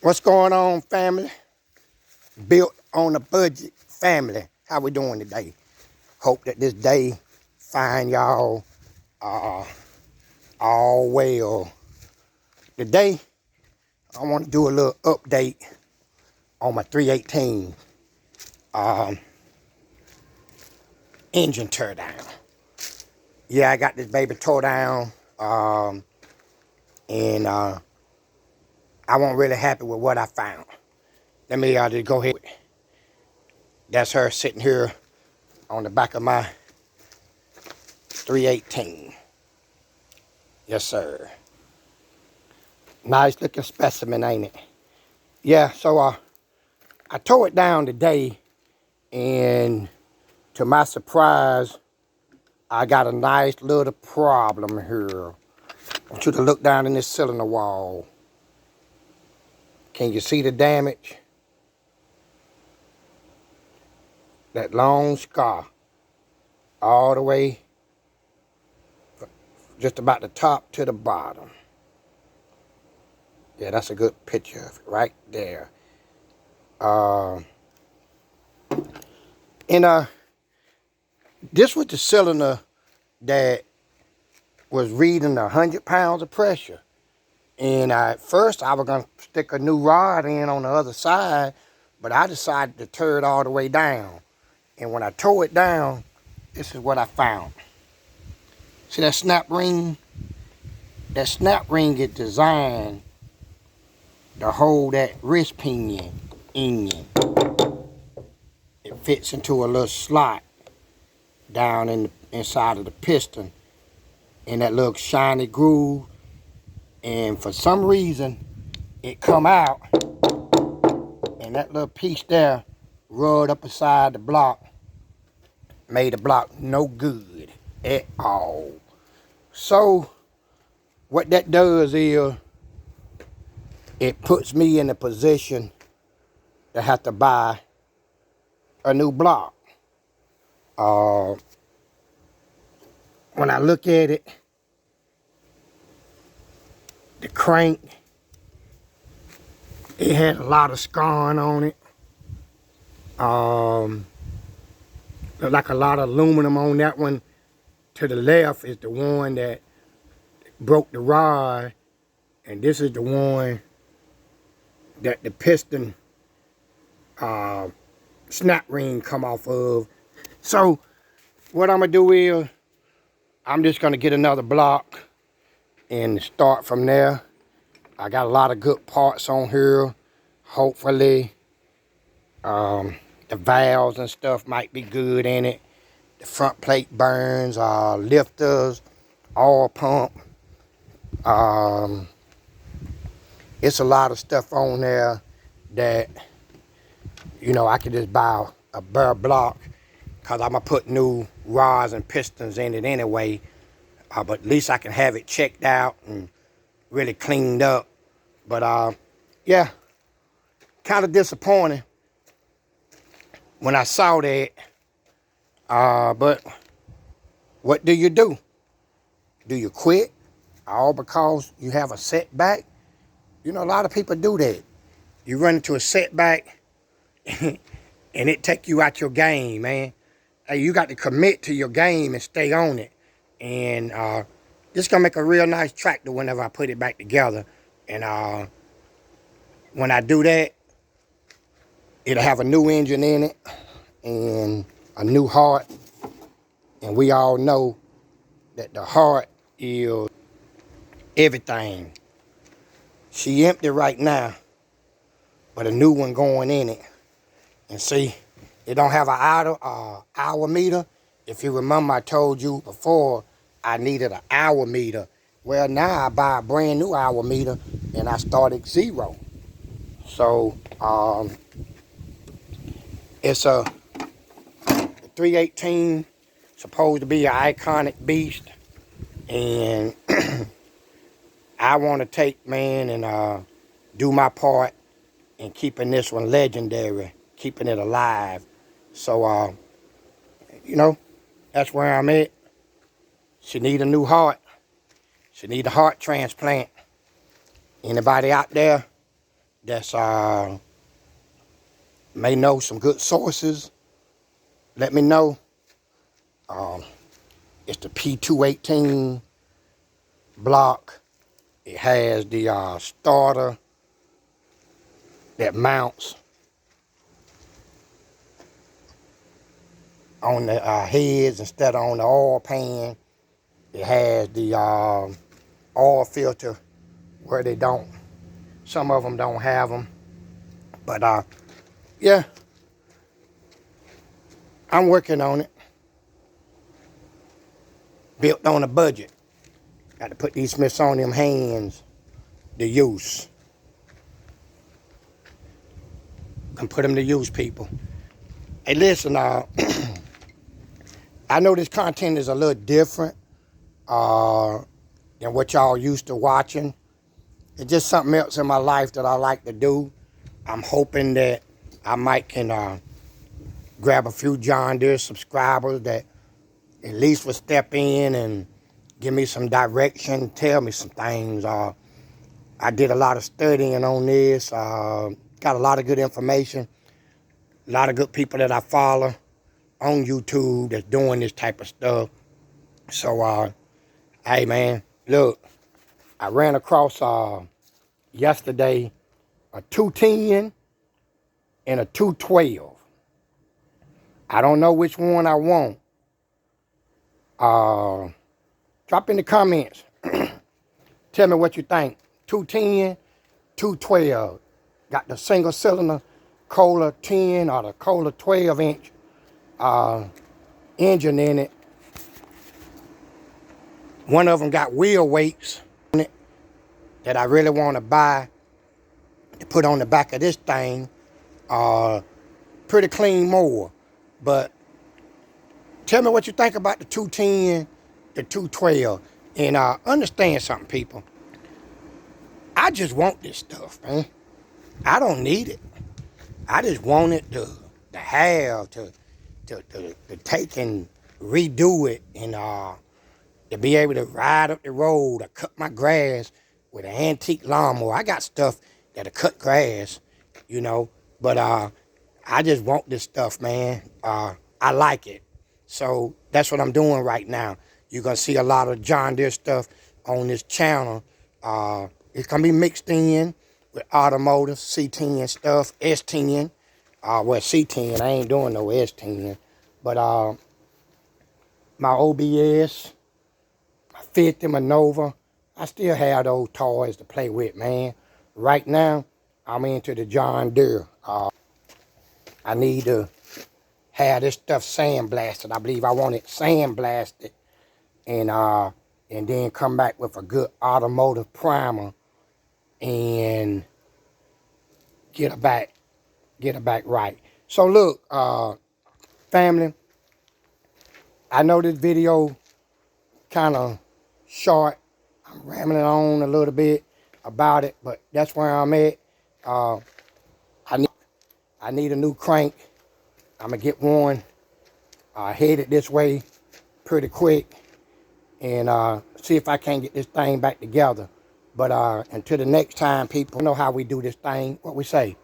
What's going on, family? Built on a budget, family. How we doing today? Hope that this day find y'all all well. Today, I want to do a little update on my 318 engine teardown. Yeah, I got this baby tore down, and I wasn't really happy with what I found. Let me just go ahead. That's her sitting here on the back of my 318. Yes, sir. Nice looking specimen, ain't it? Yeah, so I tore it down today, and to my surprise, I got a nice little problem here. I want you to look down in this cylinder wall. Can you see the damage? That long scar all the way just about the top to the bottom. Yeah, that's a good picture of it right there. This was the cylinder that was reading 100 pounds of pressure. And at first I was gonna stick a new rod in on the other side, but I decided to tear it all the way down. And when I tore it down, this is what I found. See that snap ring? That snap ring is designed to hold that wrist pinion in. It fits into a little slot down in the inside of the piston in that little shiny groove. And for some reason, it come out, and that little piece there rubbed up inside the block, made the block no good at all. So what that does is it puts me in a position to have to buy a new block. When I look at it, the crank, it had a lot of scarring on it. Like a lot of aluminum on that one. To the left is the one that broke the rod, and this is the one that the piston snap ring come off of. So what I'm gonna do is I'm just gonna get another block and start from there. I got a lot of good parts on here. Hopefully the valves and stuff might be good in it. The front plate burns, lifters, oil pump. It's a lot of stuff on there that, you know, I could just buy a bare block, because I'm going to put new rods and pistons in it anyway. But at least I can have it checked out and really cleaned up. But yeah, kind of disappointing when I saw that. But what do? Do you quit? All because you have a setback? You know, a lot of people do that. You run into a setback and it take you out your game, man. Hey, you got to commit to your game and stay on it. And this is going to make a real nice tractor whenever I put it back together. And when I do that, it'll have a new engine in it and a new heart. And we all know that the heart is everything. She empty right now, but a new one going in it. And see, it don't have an hour meter. If you remember, I told you before I needed an hour meter. Well, now I buy a brand new hour meter and I start at 0. So it's a 318, supposed to be an iconic beast, and I want to take, man, and do my part in keeping this one legendary, keeping it alive. So you know, that's where I'm at. She need a new heart. She need a heart transplant. Anybody out there that's may know some good sources, let me know. It's the P218 block. It has the starter that mounts on the heads instead of on the oil pan. It has the oil filter where they don't. Some of them don't have them. But yeah, I'm working on it. Built on a budget. Got to put these Smithsonian hands to use. And put them to use, people. Hey, listen, I know this content is a little different than what y'all used to watching. It's just something else in my life that I like to do. I'm hoping that I might can grab a few John Deere subscribers that at least will step in and give me some direction, tell me some things. I did a lot of studying on this. Got a lot of good information. A lot of good people that I follow on YouTube that's doing this type of stuff. So, hey, man, look, I ran across yesterday a 210 and a 212. I don't know which one I want. Drop in the comments. Tell me what you think. 210, 212. Got the single cylinder Kohler 10 or the Kohler 12-inch engine in it. One of them got wheel weights on it that I really want to buy to put on the back of this thing. Pretty clean mower. But tell me what you think about the 210, the 212. And understand something, people. I just want this stuff, man. I don't need it. I just want it to have, to take and redo it, and to be able to ride up the road or cut my grass with an antique lawnmower. I got stuff that'll cut grass, you know, but I just want this stuff, man. I like it. So that's what I'm doing right now. You're going to see a lot of John Deere stuff on this channel. It's going to be mixed in with automotive, C10 stuff, S10. Well, C10, I ain't doing no S10. But my OBS, my 50, my Nova, I still have those toys to play with, man. Right now, I'm into the John Deere. I need to have this stuff sandblasted. I believe I want it sandblasted. And then come back with a good automotive primer and get it back right. So look, family, I know this video kind of short. I'm rambling on a little bit about it, but that's where I'm at. I need a new crank. I'm gonna get one headed this way pretty quick, and see if I can't get this thing back together. But until the next time, people, know how we do this thing. What we say?